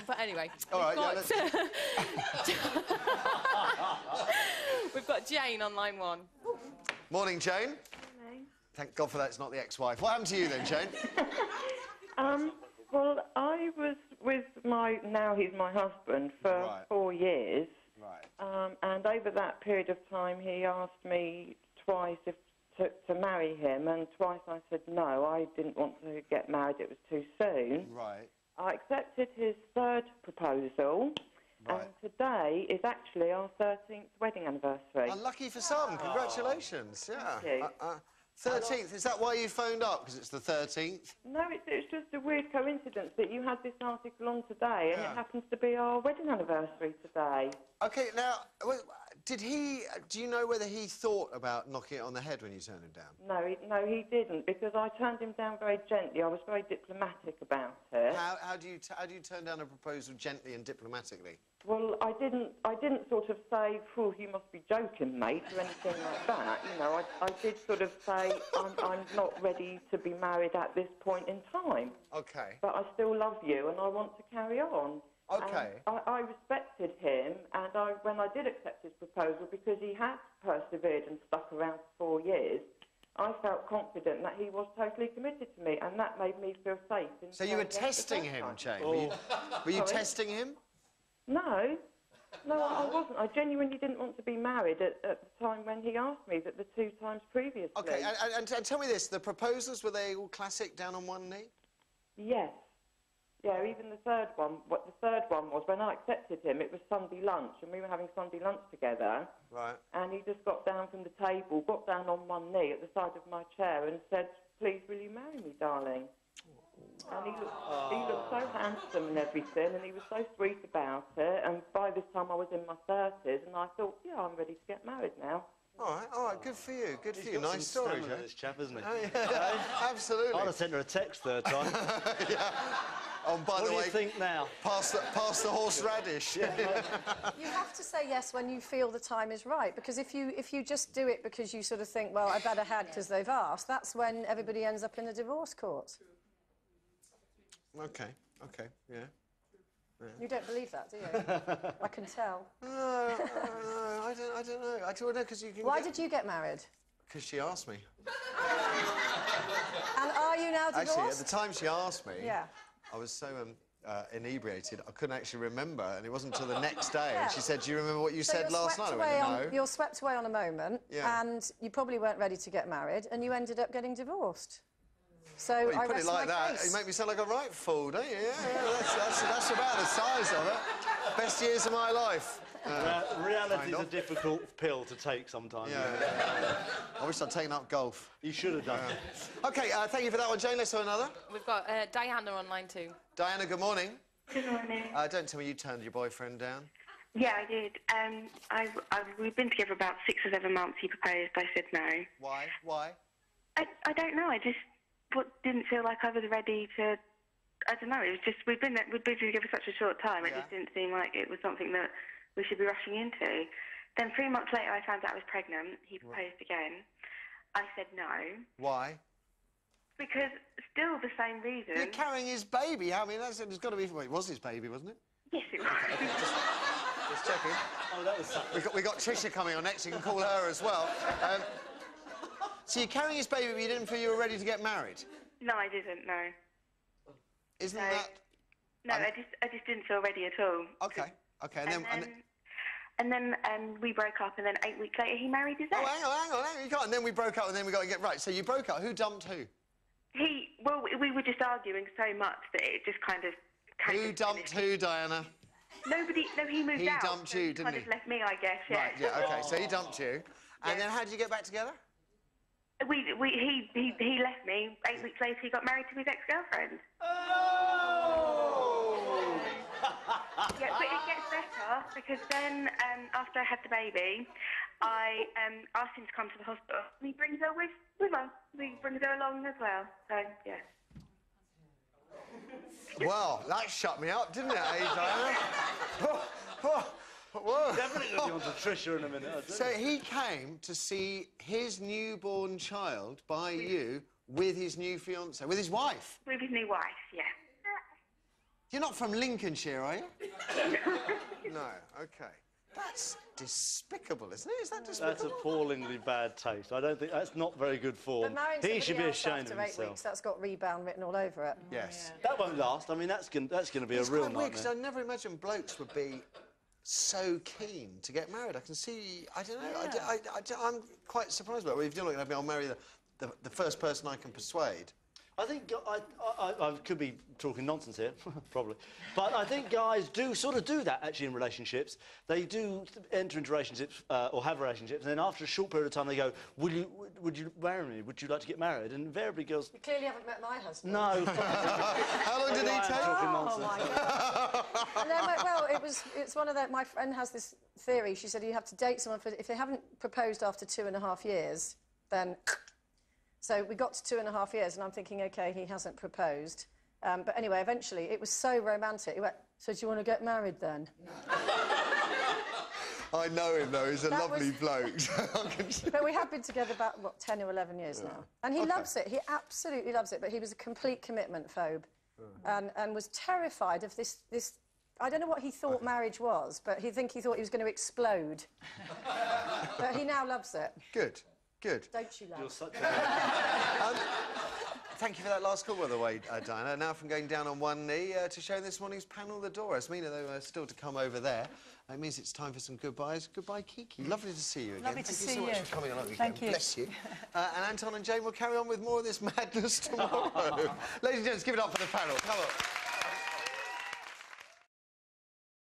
But anyway, we've got Jane on line 1. Morning, Jane. Morning. Thank God for that it's not the ex-wife. What happened to you then, Jane? Well, I was with now he's my husband, for 4 years. Right. And over that period of time, he asked me twice to marry him, and twice I said no, I didn't want to get married, it was too soon. Right. I accepted his third proposal, and today is actually our 13th wedding anniversary. Unlucky for some, congratulations. Yeah. Thank you. 13th, is that why you phoned up? Because it's the 13th? No, it's just a weird coincidence that you had this article on today, and it happens to be our wedding anniversary today. OK, now, do you know whether he thought about knocking it on the head when you turned him down? No, he didn't, because I turned him down very gently. I was very diplomatic about it. How do you turn down a proposal gently and diplomatically? Well, I didn't sort of say, "Oh, you must be joking, mate," or anything like that. You know, I did sort of say, I'm not ready to be married at this point in time. OK. But I still love you, and I want to carry on. OK. And I respected him, and when I did accept his proposal, because he had persevered and stuck around for 4 years, I felt confident that he was totally committed to me, and that made me feel safe. So you were testing him, Jane? Were you testing him? No, I wasn't. I genuinely didn't want to be married at the time when he asked me, that the 2 times previously. OK, and tell me this, the proposals, were they all classic, down on one knee? Yes. Yeah, even the third one. What the third one was, when I accepted him, it was Sunday lunch, and we were having Sunday lunch together. Right. And he just got down from the table, got down on one knee at the side of my chair and said, "Please, will you marry me, darling?" And he looked so handsome and everything, and he was so sweet about it. And by this time I was in my 30s, and I thought, yeah, I'm ready to get married now. All right, good for you, good for you. Nice story, Jane. This chap, isn't he? Oh, yeah, absolutely. I'd have sent her a text third time. Yeah. Oh, by what the way, do you think now? Pass the horseradish. You have to say yes when you feel the time is right, because if you just do it because you sort of think, well, I better had because they've asked, that's when everybody ends up in the divorce court. OK, yeah. You don't believe that, do you? I can tell. No, I don't know. I don't know, because you can. Why did you get married? Because she asked me. And are you now divorced? Actually, at the time she asked me, yeah. I was so inebriated, I couldn't actually remember, and it wasn't until the next day. And she said, "Do you remember what you said last night?" I went, "No." You're swept away on a moment, and you probably weren't ready to get married, and you ended up getting divorced. So well, you put it like that, case. you make me sound like a right fool, don't you? Yeah, that's about the size of it. Best years of my life. Reality's a difficult pill to take sometimes. Yeah. I wish I'd taken up golf. You should have done. OK, thank you for that one, Jane. Let's have another. We've got Diana on line 2. Diana, good morning. Good morning. Don't tell me you turned your boyfriend down. Yeah, I did. We've been together about 6 or 7 months. He proposed. I said no. Why? I don't know. I just didn't feel like I was ready to. I don't know. It was just we've been together for such a short time. It just didn't seem like it was something that we should be rushing into. Then 3 months later, I found out I was pregnant. He proposed again. I said no. Why? Because still the same reason. You're carrying his baby. I mean, it's got to be. Well, it was his baby, wasn't it? Yes, it was. Just checking. Oh, that was. We got Trisha coming on next. You can call her as well. So you're carrying his baby, but you didn't feel you were ready to get married? No, I didn't. No. Isn't that? No, I just didn't feel ready at all. Okay. And then we broke up, and then 8 weeks later he married his ex. Oh, hang on, you can't. And then we broke up, and then we got to get right. So you broke up. Who dumped who? Well, we were just arguing so much that it just kind of. Who dumped who, Diana? Nobody. No, he moved out. He dumped you, didn't he? Kind of left me, I guess. Yeah. Right. Yeah. OK. So he dumped you, and then how did you get back together? He left me. 8 weeks later, he got married to his ex-girlfriend. Oh! Yeah, but it gets better because then, after I had the baby, I asked him to come to the hospital. And he brings her with us. He brings her along as well. So, yeah. Well, that shut me up, didn't it, Diana? Whoa. Definitely going to be on to Trisha in a minute. So he came to see his newborn child by you with his new fiancée, with his wife? With his new wife, yeah. You're not from Lincolnshire, are you? No, OK. That's despicable, isn't it? Is that despicable? That's appallingly bad taste. I don't think that's not very good form. But marrying He should be somebody else ashamed of after 8 himself. weeks, that's got rebound written all over it. Yes. That won't last. I mean, that's going to be It's a real quite weird, because nightmare. I never imagined blokes would be so keen to get married. I can see... I don't know. I'm quite surprised by it. Well, if you're not going to have me, I'll marry the first person I can persuade. I think I could be talking nonsense here, probably, but I think guys do sort of do that actually in relationships. They do enter into relationships or have relationships, and then after a short period of time they go, "Would you marry me? Would you like to get married?" And invariably girls. You clearly haven't met my husband. No. How long did he take? Oh my God. No, well, it's one of the. My friend has this theory. She said you have to date someone if they haven't proposed after 2.5 years, then. So we got to 2.5 years, and I'm thinking, OK, he hasn't proposed. But anyway, eventually, it was so romantic. He went, "So do you want to get married then?" I know him, though. He's a lovely bloke. But we have been together about, what, 10 or 11 years now. And he loves it. He absolutely loves it. But he was a complete commitment phobe and was terrified of this... I don't know what he thought marriage was, but he thought he was going to explode. But he now loves it. Good. Good. Don't you, love? You're such a... Thank you for that last call, by the way, Diana. Now from going down on one knee to show this morning's panel the door. Asmina, though, still to come over there. It means it's time for some goodbyes. Goodbye, Kiki. Lovely to see you again. Lovely to see you. Thank you so much for coming along again. Thank you. Bless you. And Anton and Jane will carry on with more of this madness tomorrow. Ladies and gents, give it up for the panel. Come on.